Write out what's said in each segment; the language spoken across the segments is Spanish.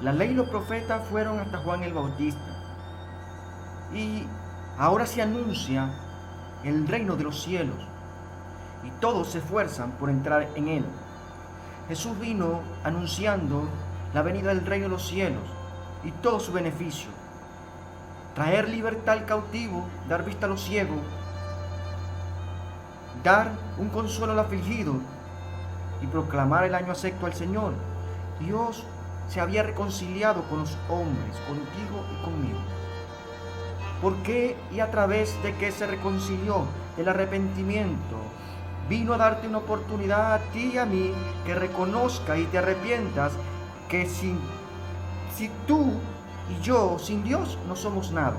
La ley y los profetas fueron hasta Juan el Bautista. Y ahora se anuncia el reino de los cielos y todos se esfuerzan por entrar en él. Jesús vino anunciando la venida del reino de los cielos y todo su beneficio: traer libertad al cautivo, dar vista a los ciegos, dar un consuelo al afligido y proclamar el año acepto al Señor. Dios se había reconciliado con los hombres, contigo y conmigo. ¿Por qué y a través de qué se reconcilió? El arrepentimiento. Vino a darte una oportunidad a ti y a mí que reconozca y te arrepientas que si tú y yo sin Dios no somos nada.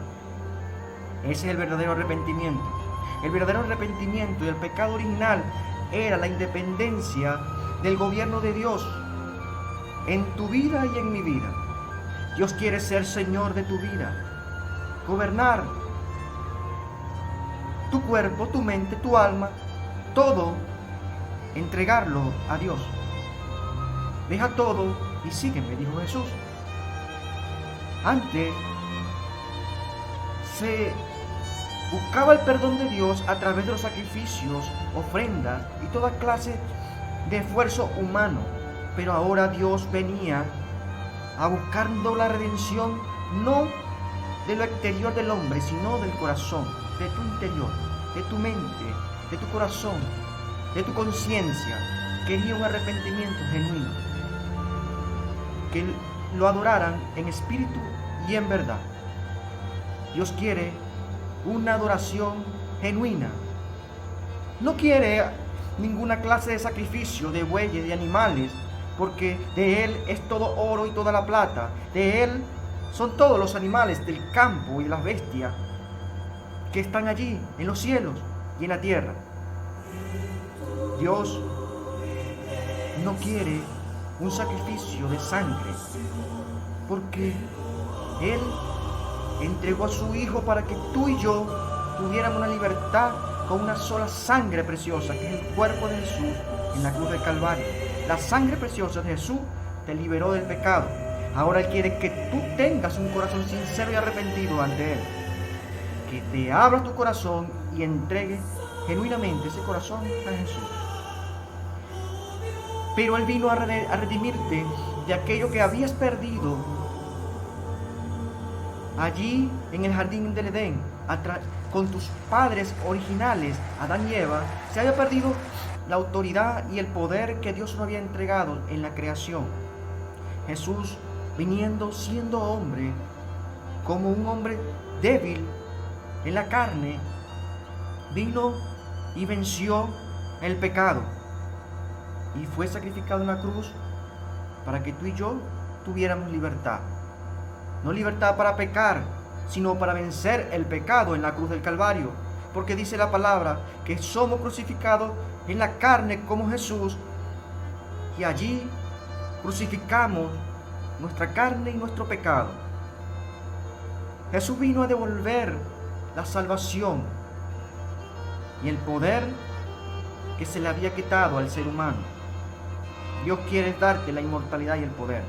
Ese es el verdadero arrepentimiento. El verdadero arrepentimiento y el pecado original era la independencia del gobierno de Dios en tu vida y en mi vida. Dios quiere ser Señor de tu vida, gobernar tu cuerpo, tu mente, tu alma, todo, entregarlo a Dios. Deja todo y sígueme, dijo Jesús. Antes se buscaba el perdón de Dios a través de los sacrificios, ofrendas y toda clase de esfuerzo humano. Pero ahora Dios venía a buscando la redención no de lo exterior del hombre, sino del corazón, de tu interior, de tu mente, de tu corazón, de tu conciencia. Quería un arrepentimiento genuino, que lo adoraran en espíritu y en verdad. Dios quiere una adoración genuina. No quiere ninguna clase de sacrificio de bueyes, de animales, porque de Él es todo oro y toda la plata. De Él son todos los animales del campo y las bestias que están allí en los cielos y en la tierra. Dios no quiere un sacrificio de sangre, porque Él entregó a su Hijo para que tú y yo tuviéramos una libertad con una sola sangre preciosa, que es el cuerpo de Jesús en la cruz del Calvario. La sangre preciosa de Jesús te liberó del pecado. Ahora Él quiere que tú tengas un corazón sincero y arrepentido ante Él, que te abras tu corazón y entregues genuinamente ese corazón a Jesús. Pero Él vino a redimirte de aquello que habías perdido allí en el jardín del Edén, con tus padres originales, Adán y Eva. Se había perdido la autoridad y el poder que Dios nos había entregado en la creación. Jesús, viniendo siendo hombre, como un hombre débil en la carne, vino y venció el pecado y fue sacrificado en la cruz para que tú y yo tuviéramos libertad. No libertad para pecar, sino para vencer el pecado en la cruz del Calvario. Porque dice la palabra que somos crucificados en la carne como Jesús, y allí crucificamos nuestra carne y nuestro pecado. Jesús vino a devolver la salvación y el poder que se le había quitado al ser humano. Dios quiere darte la inmortalidad y el poder.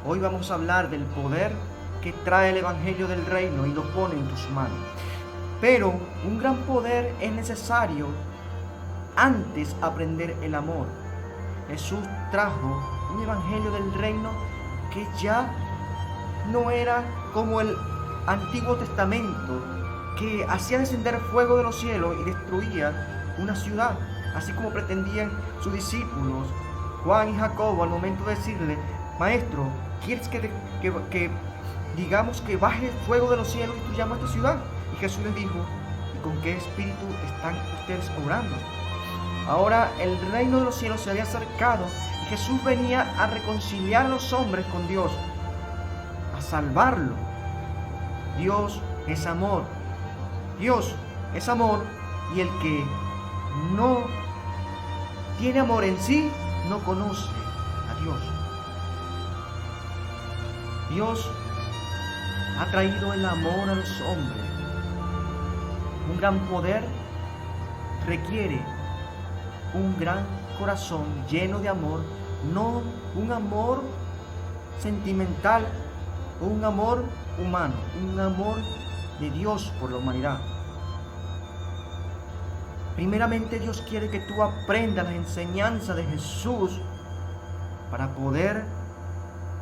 Hoy vamos a hablar del poder que trae el Evangelio del Reino y lo pone en tus manos. Pero un gran poder es necesario antes aprender el amor. Jesús trajo un Evangelio del Reino que ya no era como el Antiguo Testamento, que hacía descender fuego de los cielos y destruía una ciudad, así como pretendían sus discípulos, Juan y Jacobo, al momento de decirle: Maestro, ¿quieres que digamos que baje fuego de los cielos y tú llamas a esta ciudad? Y Jesús les dijo: ¿y con qué espíritu están ustedes orando? Ahora el reino de los cielos se había acercado y Jesús venía a reconciliar a los hombres con Dios, a salvarlo. Dios es amor. Dios es amor, y el que no tiene amor en sí no conoce a Dios. Dios ha traído el amor a los hombres. Un gran poder requiere un gran corazón lleno de amor, no un amor sentimental o un amor humano, un amor de Dios por la humanidad. Primeramente Dios quiere que tú aprendas las enseñanzas de Jesús para poder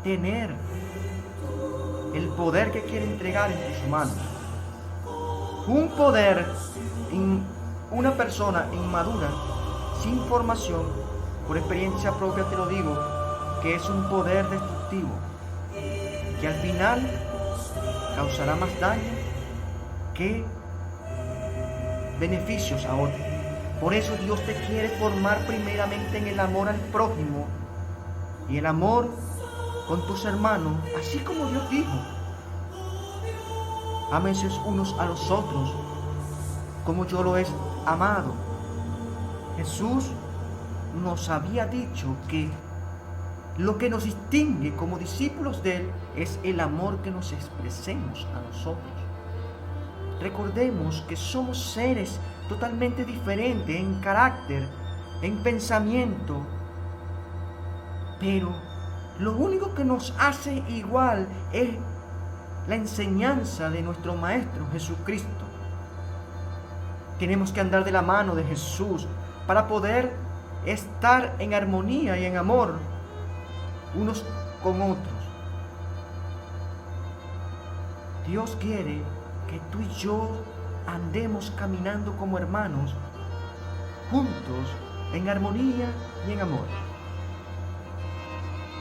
tener el poder que quiere entregar en tus manos. Un poder en una persona inmadura, sin formación, por experiencia propia te lo digo, que es un poder destructivo, que al final causará más daño que beneficios a otros. Por eso Dios te quiere formar primeramente en el amor al prójimo y el amor con tus hermanos, así como Dios dijo: ámense unos a los otros como yo lo he amado. Jesús nos había dicho que lo que nos distingue como discípulos de Él es el amor que nos expresemos a nosotros. Recordemos que somos seres totalmente diferentes en carácter, en pensamiento, pero lo único que nos hace igual es la enseñanza de nuestro Maestro Jesucristo. Tenemos que andar de la mano de Jesús para poder estar en armonía y en amor unos con otros. Dios quiere que tú y yo andemos caminando como hermanos, juntos, en armonía y en amor.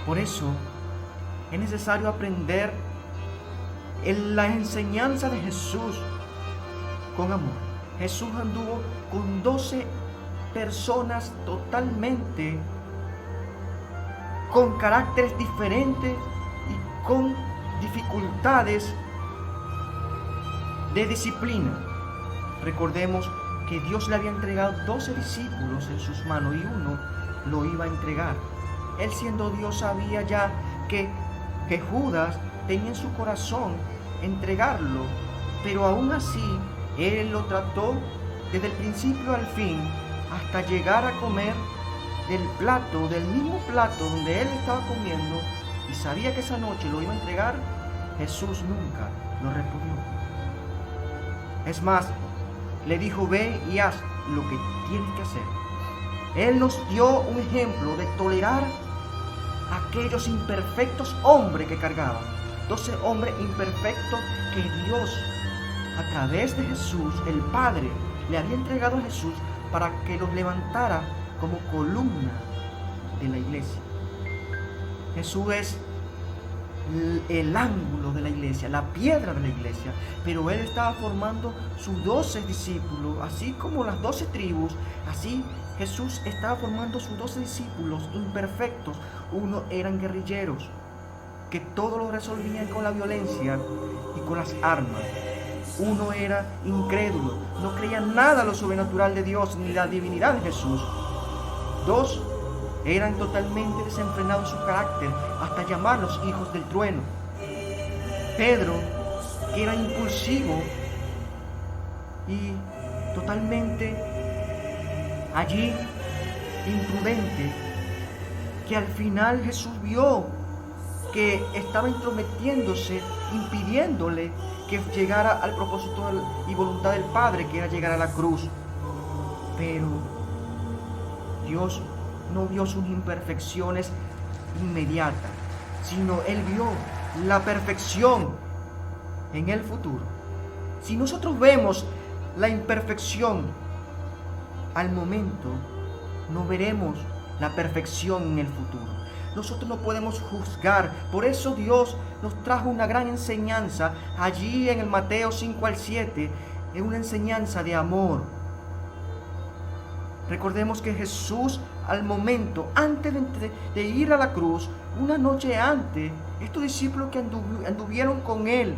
Por eso es necesario aprender la enseñanza de Jesús con amor. Jesús anduvo con 12 personas totalmente con caracteres diferentes y con dificultades de disciplina. Recordemos que Dios le había entregado 12 discípulos en sus manos y uno lo iba a entregar. Él, siendo Dios, sabía ya que Judas tenía en su corazón entregarlo, pero aún así Él lo trató desde el principio al fin hasta llegar a comer del mismo plato donde Él estaba comiendo y sabía que esa noche lo iba a entregar. Jesús nunca lo repudió. Es más, le dijo: ve y haz lo que tienes que hacer. Él nos dio un ejemplo de tolerar a aquellos imperfectos hombres que cargaban. 12 hombres imperfectos que Dios, a través de Jesús, el Padre, le había entregado a Jesús para que los levantara como columna de la iglesia. Jesús es el ángulo de la iglesia, la piedra de la iglesia, pero Él estaba formando sus 12 discípulos, así como las 12 tribus, así Jesús estaba formando sus 12 discípulos imperfectos. Uno eran guerrilleros, que todo lo resolvían con la violencia y con las armas. Uno era incrédulo, no creía nada lo sobrenatural de Dios ni la divinidad de Jesús. 2 eran totalmente desenfrenados en su carácter, hasta llamarlos hijos del trueno. Pedro, que era impulsivo y totalmente allí imprudente, que al final Jesús vio que estaba intrometiéndose, impidiéndole que llegara al propósito y voluntad del Padre, que era llegar a la cruz. Pero Dios no vio sus imperfecciones inmediatas, sino Él vio la perfección en el futuro. Si nosotros vemos la imperfección al momento, no veremos la perfección en el futuro. Nosotros no podemos juzgar. Por eso Dios nos trajo una gran enseñanza allí en el Mateo 5 al 7. Es una enseñanza de amor. Recordemos que Jesús, al momento, antes de ir a la cruz, una noche antes, estos discípulos que anduvieron con Él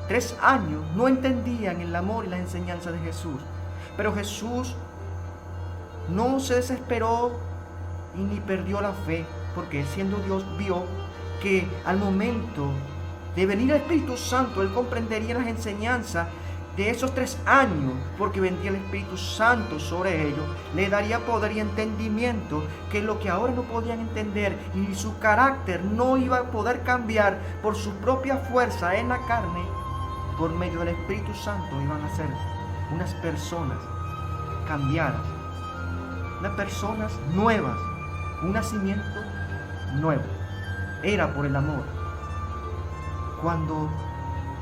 3 años, no entendían el amor y la enseñanza de Jesús. Pero Jesús no se desesperó y ni perdió la fe, porque siendo Dios vio que al momento de venir el Espíritu Santo, Él comprendería las enseñanzas de esos 3 años, porque vendría el Espíritu Santo sobre ellos, le daría poder y entendimiento que lo que ahora no podían entender, y su carácter no iba a poder cambiar por su propia fuerza en la carne, por medio del Espíritu Santo iban a ser unas personas cambiadas, unas personas nuevas, un nacimiento nuevo. Era por el amor. Cuando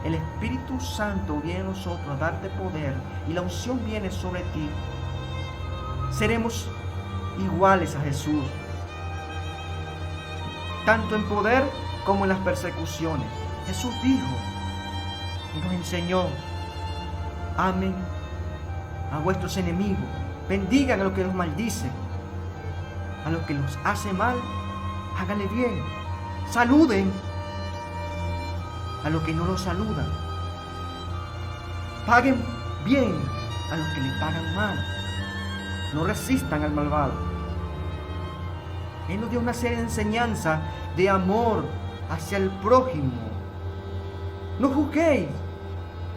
el Espíritu Santo viene a nosotros a darte poder y la unción viene sobre ti, seremos iguales a Jesús, tanto en poder como en las persecuciones. Jesús dijo y nos enseñó: amen a vuestros enemigos, bendigan a los que los maldicen, a los que los hace mal, háganle bien, saluden a los que no los saludan, paguen bien a los que le pagan mal, no resistan al malvado. Él nos dio una serie de enseñanzas de amor hacia el prójimo. No juzguéis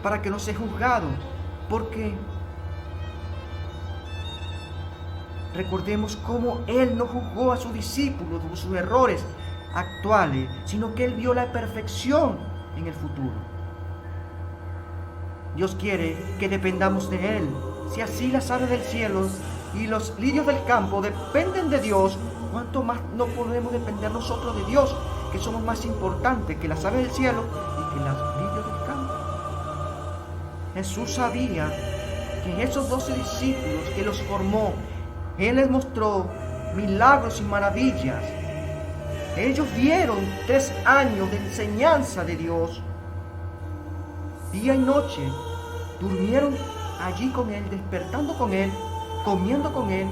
para que no seáis juzgados, porque recordemos cómo Él no juzgó a sus discípulos por sus errores actuales, sino que Él vio la perfección en el futuro. Dios quiere que dependamos de Él. Si así las aves del cielo y los lirios del campo dependen de Dios, ¿cuánto más no podemos depender nosotros de Dios, que somos más importantes que las aves del cielo y que los lirios del campo? Jesús sabía que en esos 12 discípulos que los formó, Él les mostró milagros y maravillas. Ellos vieron 3 años de enseñanza de Dios. Día y noche durmieron allí con Él, despertando con Él, comiendo con Él,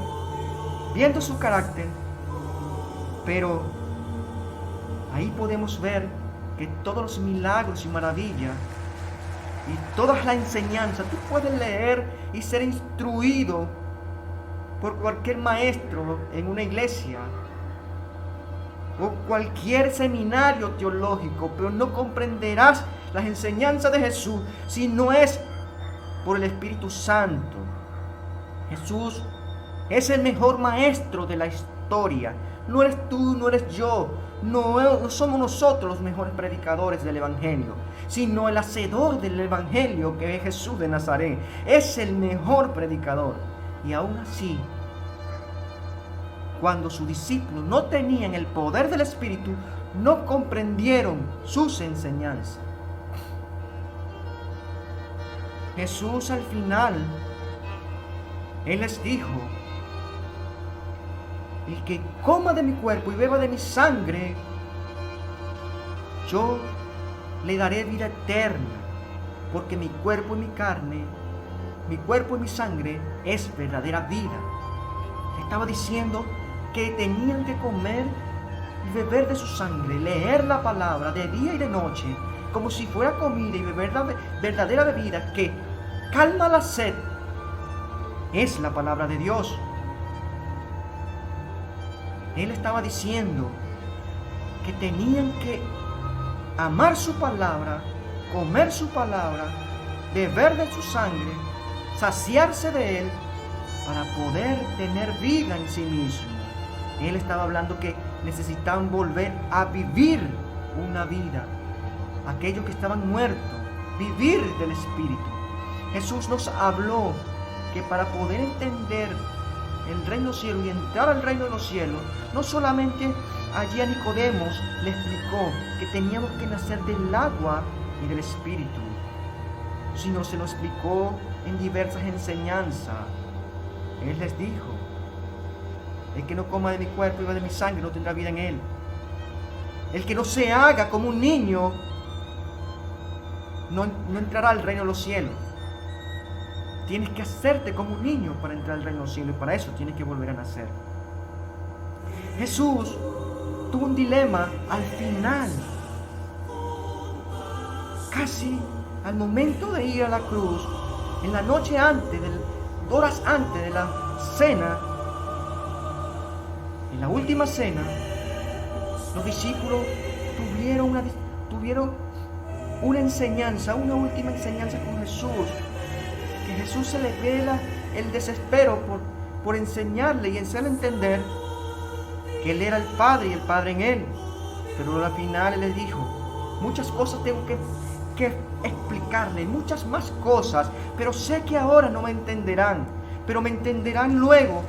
viendo su carácter. Pero ahí podemos ver que todos los milagros y maravillas y todas las enseñanzas, tú puedes leer y ser instruido por cualquier maestro en una iglesia o cualquier seminario teológico, pero no comprenderás las enseñanzas de Jesús si no es por el Espíritu Santo. Jesús es el mejor maestro de la historia. No eres tú, no eres yo, no somos nosotros los mejores predicadores del Evangelio, sino el hacedor del Evangelio, que es Jesús de Nazaret. Es el mejor predicador. Y aún así, cuando sus discípulos no tenían el poder del Espíritu, no comprendieron sus enseñanzas. Jesús al final, Él les dijo: el que coma de mi cuerpo y beba de mi sangre, yo le daré vida eterna, porque mi cuerpo y mi carne, mi cuerpo y mi sangre es verdadera vida. Estaba diciendo que tenían que comer y beber de su sangre, leer la palabra de día y de noche, como si fuera comida, y beber la verdadera bebida que calma la sed. Es la palabra de Dios. Él estaba diciendo que tenían que amar su palabra, comer su palabra, beber de su sangre, saciarse de Él, para poder tener vida en sí mismo. Él estaba hablando que necesitaban volver a vivir una vida. Aquellos que estaban muertos, vivir del Espíritu. Jesús nos habló que para poder entender el reino de los cielos y entrar al reino de los cielos, no solamente allí a Nicodemos le explicó que teníamos que nacer del agua y del Espíritu, sino se lo explicó en diversas enseñanzas. Él les dijo: el que no coma de mi cuerpo y beba de mi sangre no tendrá vida en él. El que no se haga como un niño no entrará al reino de los cielos. Tienes que hacerte como un niño para entrar al reino de los cielos, y para eso tienes que volver a nacer. Jesús tuvo un dilema al final, casi al momento de ir a la cruz, en la noche antes, horas antes de la cena, en la última cena. Los discípulos tuvieron una enseñanza, una última enseñanza con Jesús, Jesús se le vela el desespero por enseñarle y hacerle entender que Él era el Padre y el Padre en Él. Pero al final Él les dijo, muchas cosas tengo que explicarle, muchas más cosas, pero sé que ahora no me entenderán, pero me entenderán luego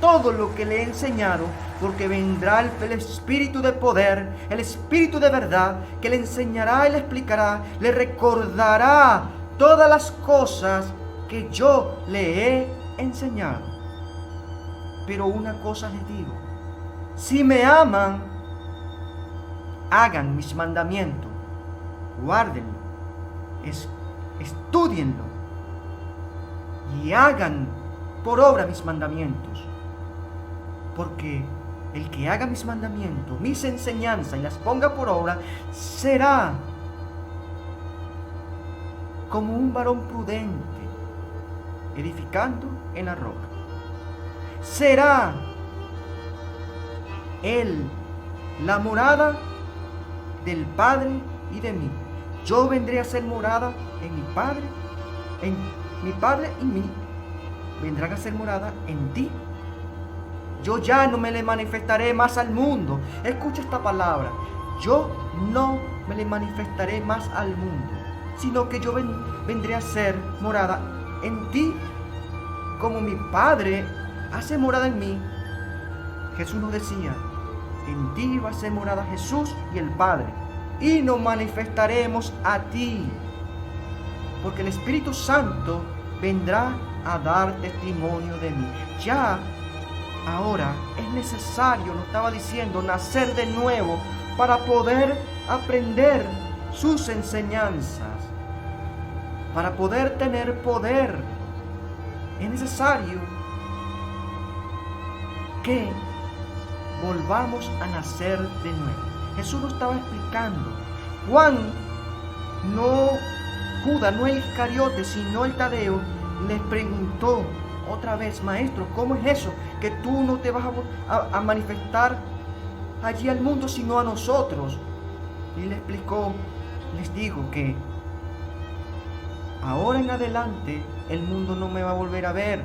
todo lo que le he enseñado, porque vendrá el Espíritu de poder, el Espíritu de verdad, que le enseñará y le explicará, le recordará todas las cosas que yo le he enseñado. Pero una cosa les digo, si me aman, hagan mis mandamientos, guárdenlo, estudienlo y hagan por obra mis mandamientos. Porque el que haga mis mandamientos, mis enseñanzas y las ponga por obra, será como un varón prudente, edificando en la roca. Será él la morada del Padre y de mí. Yo vendré a ser morada en mi Padre y mí vendrán a ser morada en ti. Yo ya no me le manifestaré más al mundo. Escucha esta palabra. Yo no me le manifestaré más al mundo, sino que yo vendré a ser morada en ti, como mi Padre hace morada en mí. Jesús nos decía, en ti va a ser morada Jesús y el Padre, y nos manifestaremos a ti, porque el Espíritu Santo vendrá a dar testimonio de mí. Ya ahora es necesario, nos estaba diciendo, nacer de nuevo para poder aprender sus enseñanzas, para poder tener poder. Es necesario que volvamos a nacer de nuevo. Jesús nos estaba explicando. Judas, no el Iscariote, sino el Tadeo, les preguntó otra vez, maestro, ¿cómo es eso? Que tú no te vas a manifestar allí al mundo, sino a nosotros. Y le explicó, les digo que ahora en adelante el mundo no me va a volver a ver,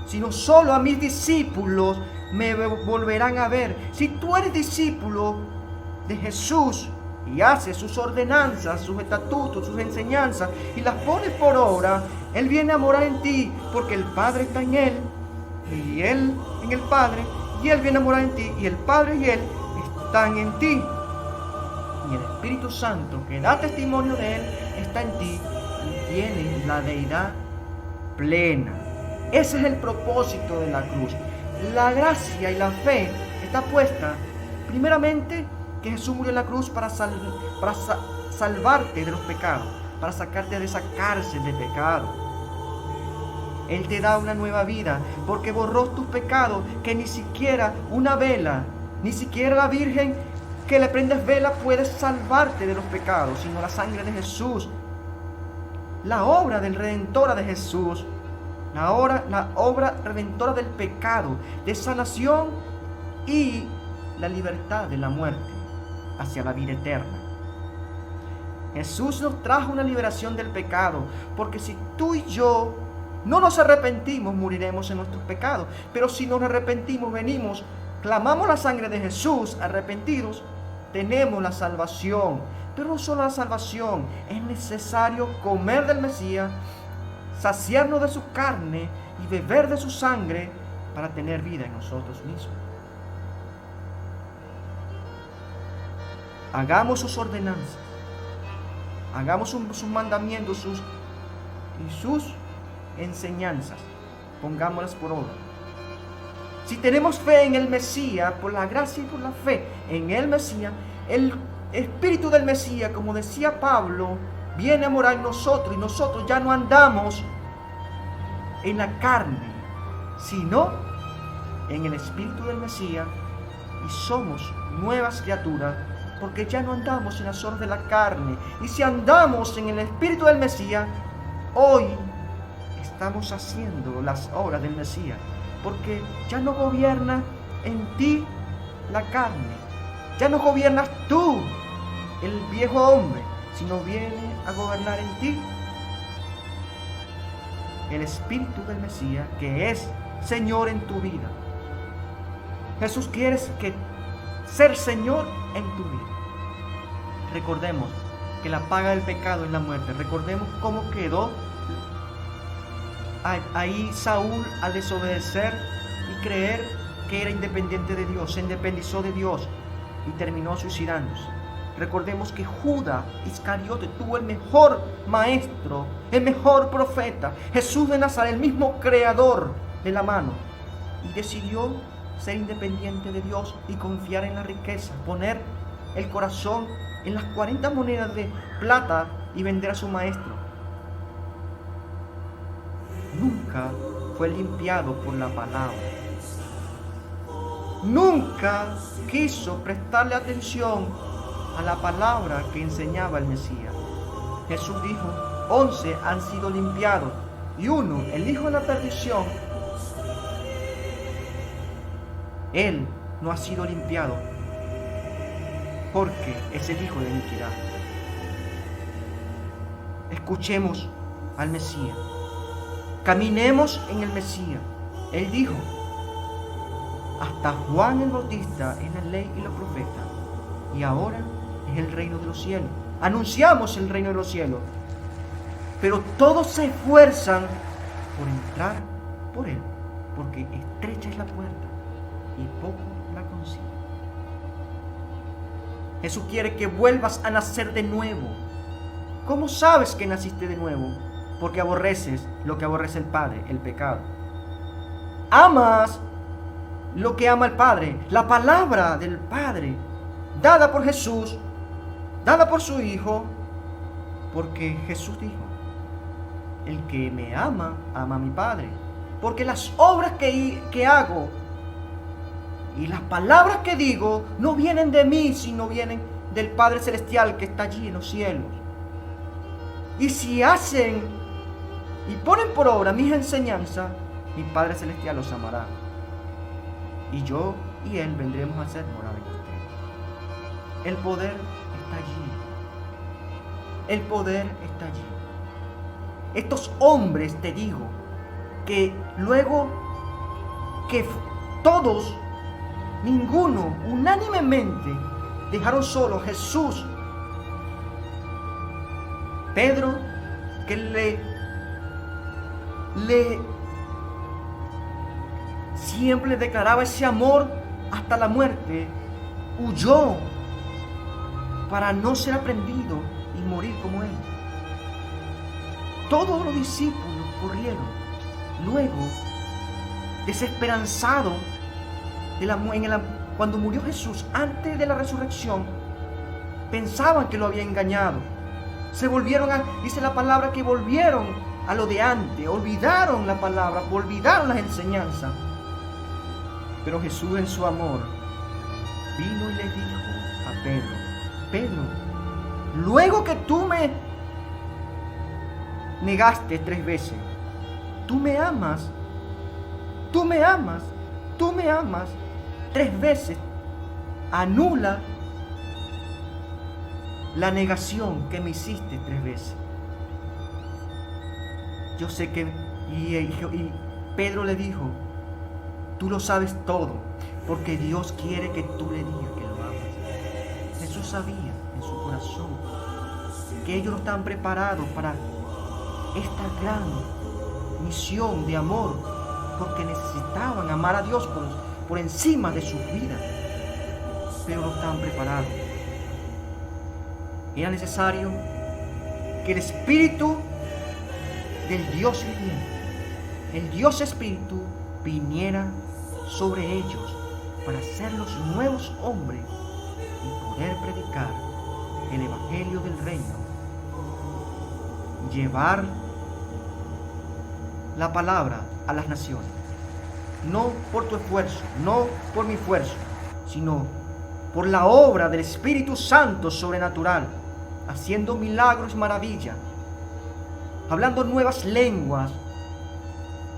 sino solo a mis discípulos me volverán a ver. Si tú eres discípulo de Jesús y haces sus ordenanzas, sus estatutos, sus enseñanzas y las pones por obra, Él viene a morar en ti, porque el Padre está en Él y Él en el Padre, y Él viene a morar en ti y el Padre y Él están en ti. Y el Espíritu Santo, que da testimonio de Él, está en ti y tiene la deidad plena. Ese es el propósito de la cruz. La gracia y la fe está puesta primeramente que Jesús murió en la cruz para salvarte de los pecados, para sacarte de esa cárcel de pecado. Él te da una nueva vida porque borró tus pecados, que ni siquiera una vela, ni siquiera la Virgen que le prendes vela puede salvarte de los pecados, sino la sangre de Jesús, la obra del redentora de Jesús, la obra redentora del pecado, de sanación y la libertad de la muerte hacia la vida eterna. Jesús nos trajo una liberación del pecado, porque si tú y yo no nos arrepentimos, moriremos en nuestros pecados. Pero si nos arrepentimos, venimos, clamamos la sangre de Jesús, arrepentidos, tenemos la salvación. Pero no solo la salvación, es necesario comer del Mesías, saciarnos de su carne y beber de su sangre para tener vida en nosotros mismos. Hagamos sus ordenanzas, hagamos sus mandamientos, sus enseñanzas, pongámoslas por obra. Si tenemos fe en el Mesías, por la gracia y por la fe en el Mesías, el Espíritu del Mesías, como decía Pablo, viene a morar en nosotros, y nosotros ya no andamos en la carne, sino en el Espíritu del Mesías, y somos nuevas criaturas, porque ya no andamos en las obras de la carne. Y si andamos en el Espíritu del Mesías, hoy estamos haciendo las obras del Mesías, porque ya no gobierna en ti la carne, ya no gobiernas tú, el viejo hombre, sino viene a gobernar en ti el Espíritu del Mesías, que es Señor en tu vida. Jesús quiere ser Señor en tu vida. Recordemos que la paga del pecado es la muerte. Recordemos cómo quedó ahí Saúl al desobedecer y creer que era independiente de Dios. Se independizó de Dios y terminó suicidándose. Recordemos que Judas Iscariote tuvo el mejor maestro, el mejor profeta, Jesús de Nazaret, el mismo creador de la mano, y decidió ser independiente de Dios y confiar en la riqueza, poner el corazón en las 40 monedas de plata y vender a su maestro. Nunca fue limpiado por la palabra. Nunca quiso prestarle atención a la palabra que enseñaba el Mesías. Jesús dijo, 11 han sido limpiados y uno, el hijo de la perdición, él no ha sido limpiado porque es el hijo de iniquidad. Escuchemos al Mesías. Caminemos en el Mesías. Él dijo, hasta Juan el Bautista es la ley y los profetas, y ahora es el reino de los cielos. Anunciamos el reino de los cielos, pero todos se esfuerzan por entrar por él, porque estrecha es la puerta y poco la consiguen. Jesús quiere que vuelvas a nacer de nuevo. ¿Cómo sabes que naciste de nuevo? Porque aborreces lo que aborrece el Padre, el pecado. Amas lo que ama el Padre, la palabra del Padre, dada por Jesús, dada por su Hijo, porque Jesús dijo, el que me ama, ama a mi Padre. Porque las obras que hago y las palabras que digo no vienen de mí, sino vienen del Padre Celestial que está allí en los cielos. Y si hacen y ponen por obra mis enseñanzas, mi Padre Celestial los amará. Y yo y Él vendremos a ser morada en ustedes. El poder está allí. El poder está allí. Estos hombres, te digo, que luego que todos, ninguno, unánimemente, dejaron solo a Jesús. Pedro, que siempre le declaraba ese amor hasta la muerte, huyó para no ser aprendido y morir como él. Todos los discípulos corrieron. Luego, desesperanzado cuando murió Jesús, antes de la resurrección, pensaban que lo había engañado. Se volvieron dice la palabra, que volvieron a lo de antes, olvidaron la palabra, olvidaron las enseñanzas. Pero Jesús, en su amor, vino y le dijo a Pedro, Pedro, luego que tú me negaste 3 veces, tú me amas, tú me amas, tú me amas 3 veces, anula la negación que me hiciste 3 veces. Yo sé que, y Pedro le dijo, tú lo sabes todo, porque Dios quiere que tú le digas que lo amas. Jesús sabía en su corazón que ellos no estaban preparados para esta gran misión de amor, porque necesitaban amar a Dios por encima de sus vidas, pero no estaban preparados. Era necesario que el Espíritu del Dios viviente, el Dios Espíritu, viniera sobre ellos para ser los nuevos hombres y poder predicar el Evangelio del Reino, llevar la palabra a las naciones, no por tu esfuerzo, no por mi esfuerzo, sino por la obra del Espíritu Santo sobrenatural, haciendo milagros y maravillas, hablando nuevas lenguas,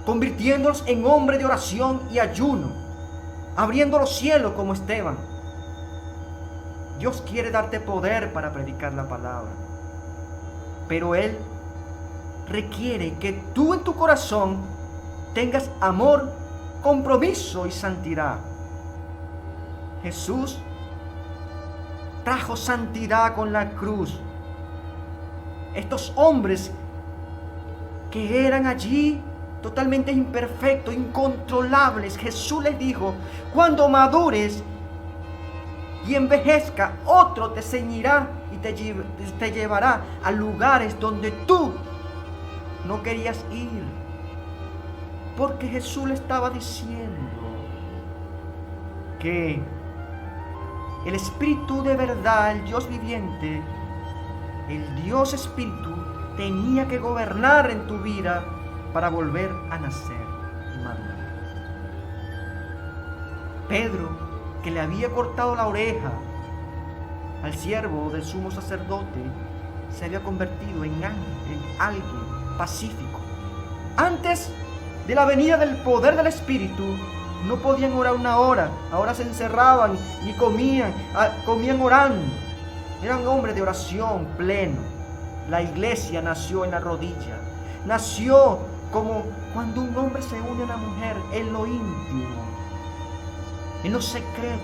convirtiéndolos en hombres de oración y ayuno, abriendo los cielos como Esteban. Dios quiere darte poder para predicar la palabra, pero Él requiere que tú en tu corazón tengas amor, compromiso y santidad. Jesús trajo santidad con la cruz. Estos hombres que eran allí totalmente imperfectos, incontrolables, Jesús les dijo: cuando madures y envejezca, otro te ceñirá y te llevará a lugares donde tú no querías ir. Porque Jesús le estaba diciendo que el Espíritu de verdad, el Dios viviente, el Dios Espíritu, tenía que gobernar en tu vida para volver a nacer y madurar. Pedro, que le había cortado la oreja al siervo del sumo sacerdote, se había convertido en alguien pacífico. Antes de la venida del poder del Espíritu, no podían orar una hora. Ahora se encerraban y comían orando. Eran hombres de oración pleno. La iglesia nació en la rodilla. Nació como cuando un hombre se une a una mujer en lo íntimo, en lo secreto.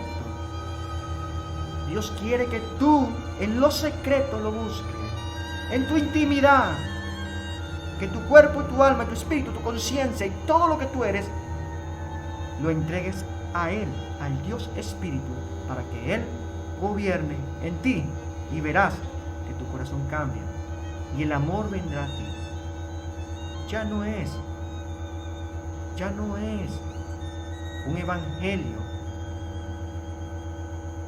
Dios quiere que tú en lo secreto lo busques, en tu intimidad, que tu cuerpo y tu alma, tu espíritu, tu conciencia y todo lo que tú eres, lo entregues a Él, al Dios Espíritu, para que Él gobierne en ti, y verás que tu corazón cambia y el amor vendrá a ti. Ya no es un evangelio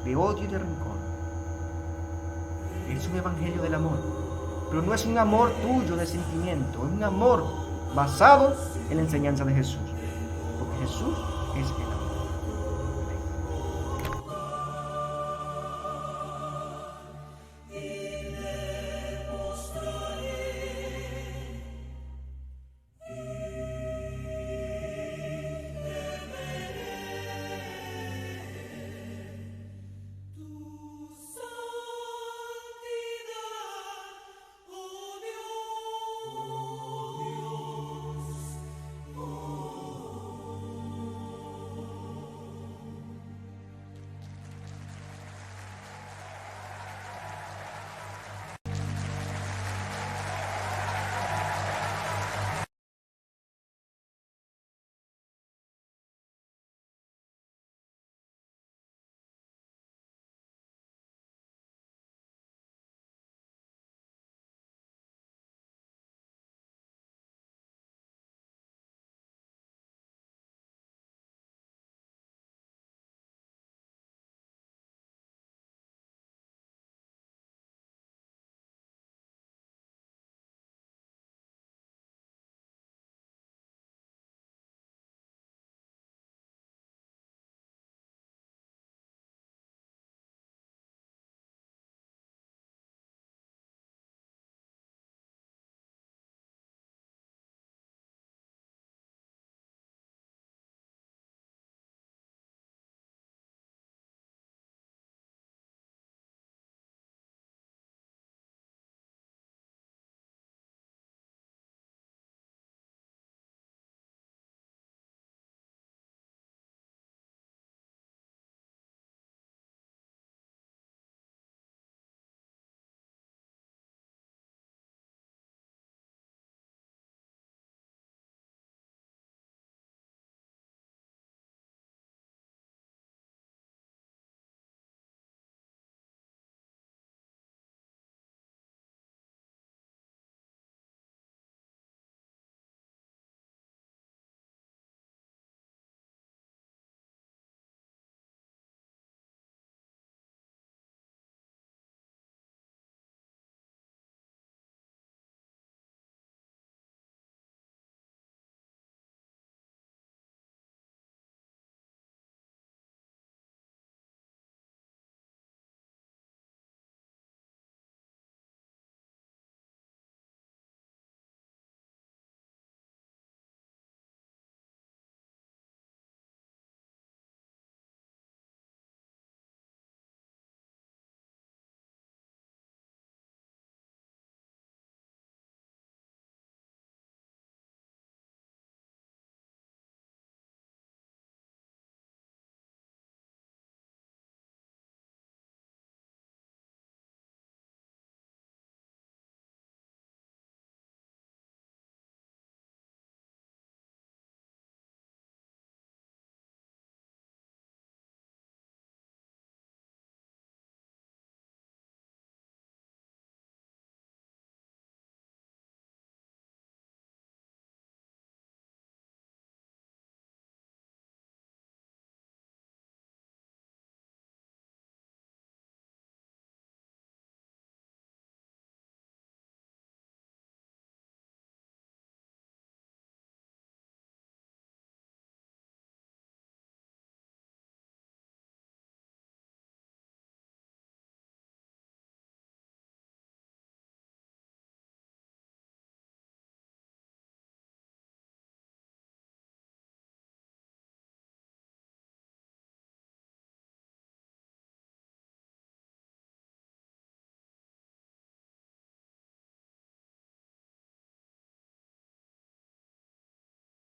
de odio y de rencor. Es un evangelio del amor, pero no es un amor tuyo de sentimiento, es un amor basado en la enseñanza de Jesús, porque Jesús es el amor.